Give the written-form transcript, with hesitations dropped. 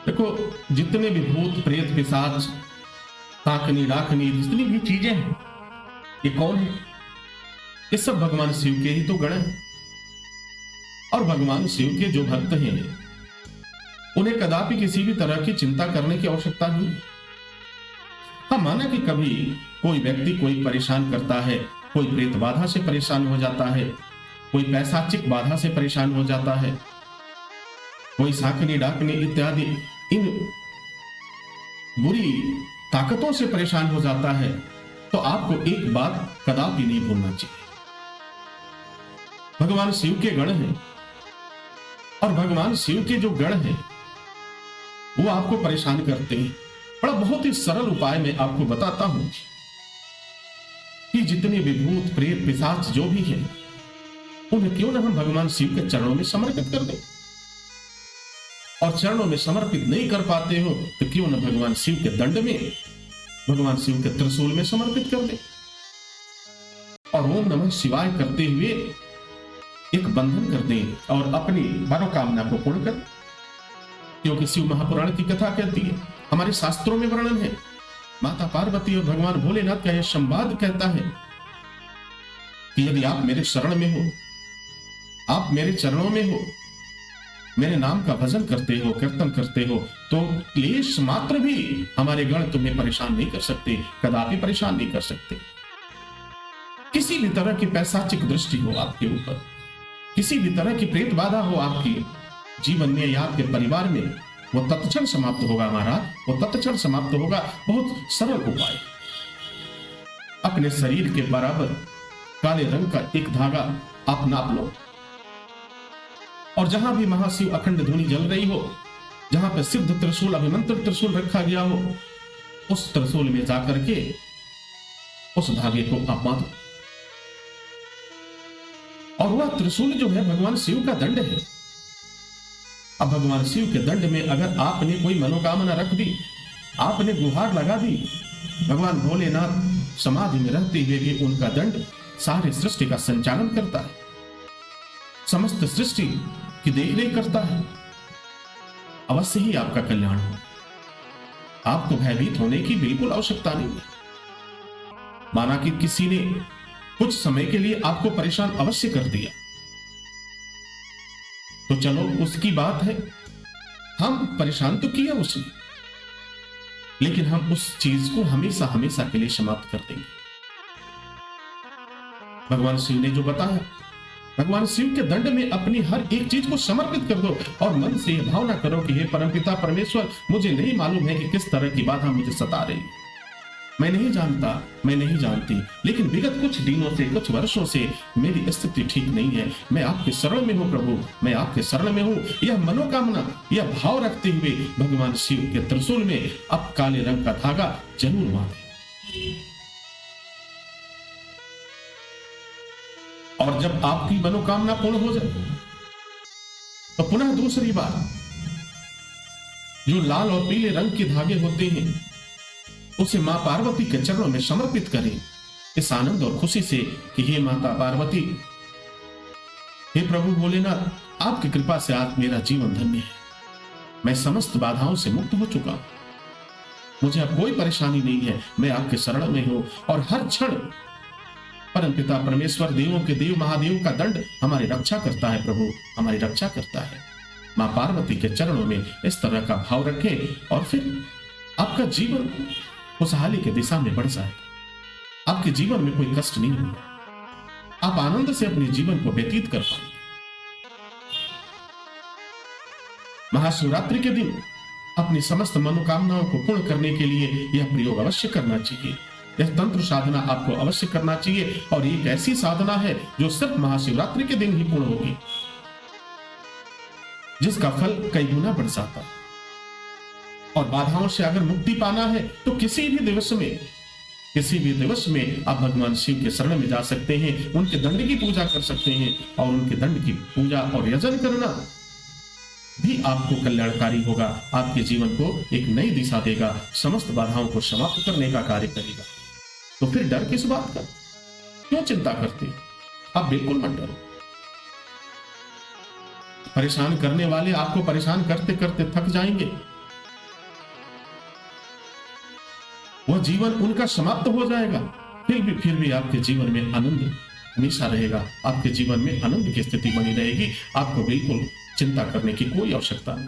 देखो, जितने भी भूत प्रेत पिशाच ताकनी डाकनी जितनी भी चीजें हैं, ये कौन है? ये सब भगवान शिव के ही तो गण हैं। और भगवान शिव के जो भक्त हैं उन्हें कदापि किसी भी तरह की चिंता करने की आवश्यकता नहीं। हाँ, माना कि कभी कोई व्यक्ति कोई परेशान करता है, कोई प्रेत बाधा से परेशान हो जाता है, कोई पैसाचिक बाधा से परेशान हो जाता है, कोई साकनी डाकनी इत्यादि इन बुरी ताकतों से परेशान हो जाता है, तो आपको एक बात कदापि नहीं भूलना चाहिए। भगवान शिव के गण हैं और भगवान शिव के जो गण हैं वो आपको परेशान करते हैं। बड़ा बहुत ही सरल उपाय मैं आपको बताता हूं कि जितने भी भूत प्रेत पिशाच जो भी हैं उन्हें क्यों ना हम भगवान शिव के चरणों में समर्पित कर दें। और चरणों में समर्पित नहीं कर पाते हो तो क्यों न भगवान शिव के दंड में, भगवान शिव के त्रिशूल में समर्पित कर दे और ओम नमः शिवाय करते हुए एक बंधन कर दे और अपनी मनोकामना को पूर्ण कर। क्योंकि शिव महापुराण की कथा कहती है, हमारे शास्त्रों में वर्णन है, माता पार्वती और भगवान भोलेनाथ का यह संवाद कहता है कि यदि आप मेरे शरण में हो, आप मेरे चरणों में हो, मेरे नाम का भजन करते हो, कीर्तन करते हो, तो क्लेश मात्र भी हमारे गण तुम्हें परेशान नहीं कर सकते, कदापि परेशान नहीं कर सकते। किसी भी तरह की पैशाचिक दृष्टि हो आपके ऊपर, किसी भी तरह की प्रेत बाधा हो आपकी जीवन में या आपके परिवार में, वो तत्क्षण समाप्त होगा। महाराज, वो तत्क्षण समाप्त होगा। बहुत सरल उपाय, अपने शरीर के बराबर काले रंग का एक धागा आप नाप लो और जहां भी महाशिव अखंड धुनी जल रही हो, जहां पर सिद्ध त्रिशूल अभिमंत्रित त्रिशूल रखा गया हो, उस त्रिशूल में जाकर के उस धागे को आप बांधो। और वह त्रिशूल जो है भगवान शिव का दंड है। अब भगवान शिव के दंड में अगर आपने कोई मनोकामना रख दी, आपने गुहार लगा दी, भगवान भोलेनाथ समाधि में रहते हुए भी उनका दंड सारी सृष्टि का संचालन करता है, समस्त सृष्टि की देखरेख करता है। अवश्य ही आपका कल्याण हो। आपको भयभीत होने की बिल्कुल आवश्यकता नहीं है। माना कि किसी ने कुछ समय के लिए आपको परेशान अवश्य कर दिया, तो चलो उसकी बात है, हम परेशान तो किया उसने, लेकिन हम उस चीज को हमेशा हमेशा के लिए समाप्त कर देंगे। भगवान शिव ने जो बताया, भगवान शिव के दंड में अपनी हर एक चीज को समर्पित कर दो और मन से यह भावना करो कि हे परमपिता परमेश्वर, मुझे नहीं मालूम है कि किस तरह की बाधा मुझे सता रही, मैं नहीं जानता, मैं नहीं जानती, लेकिन विगत कुछ दिनों से, कुछ वर्षों से मेरी स्थिति ठीक नहीं है। मैं आपके शरण में हूं प्रभु, मैं आपके शरण में हूं। यह मनोकामना, यह भाव रखते हुए भगवान शिव के त्रिशूल में अब काले रंग का धागा जरूर बांधे। और जब आपकी मनोकामना पूर्ण हो जाए तो पुनः दूसरी बार जो लाल और पीले रंग के धागे होते हैं उसे मां पार्वती के चरणों में समर्पित करें इस आनंद और खुशी से कि हे माता पार्वती, हे प्रभु भोलेनाथ, आपकी कृपा से आज मेरा जीवन धन्य है। मैं समस्त बाधाओं से मुक्त हो चुका हूं, मुझे अब कोई परेशानी नहीं है, मैं आपके शरण में हूं। और हर क्षण परमपिता परमेश्वर, देवों के देव महादेव का दंड हमारी रक्षा करता है प्रभु, हमारी रक्षा करता है। मां पार्वती के चरणों में इस तरह का भाव रखें और फिर आपका जीवन खुशहाली के दिशा में बढ़ जाएगा। आपके जीवन में कोई कष्ट नहीं होगा, आप आनंद से अपने जीवन को व्यतीत कर पाएंगे। महाशिवरात्रि के दिन अपनी समस्त मनोकामनाओं को पूर्ण करने के लिए यह प्रयोग अवश्य करना चाहिए। यह तंत्र साधना आपको अवश्य करना चाहिए और एक ऐसी साधना है जो सिर्फ महाशिवरात्रि के दिन ही पूर्ण होगी, जिसका फल कई गुना बढ़ जाता है। और बाधाओं से अगर मुक्ति पाना है तो किसी भी दिवस में आप भगवान शिव के शरण में जा सकते हैं, उनके दंड की पूजा कर सकते हैं और उनके दंड की पूजा और यजन करना भी आपको कल्याणकारी होगा, आपके जीवन को एक नई दिशा देगा, समस्त बाधाओं को समाप्त करने का कार्य करेगा। तो फिर डर किस बात का, क्यों चिंता करते? आप बिल्कुल मत डरो। परेशान करने वाले आपको परेशान करते करते थक जाएंगे, वह जीवन उनका समाप्त हो जाएगा, फिर भी आपके जीवन में आनंद हमेशा रहेगा। आपके जीवन में आनंद की स्थिति बनी रहेगी। आपको बिल्कुल चिंता करने की कोई आवश्यकता नहीं।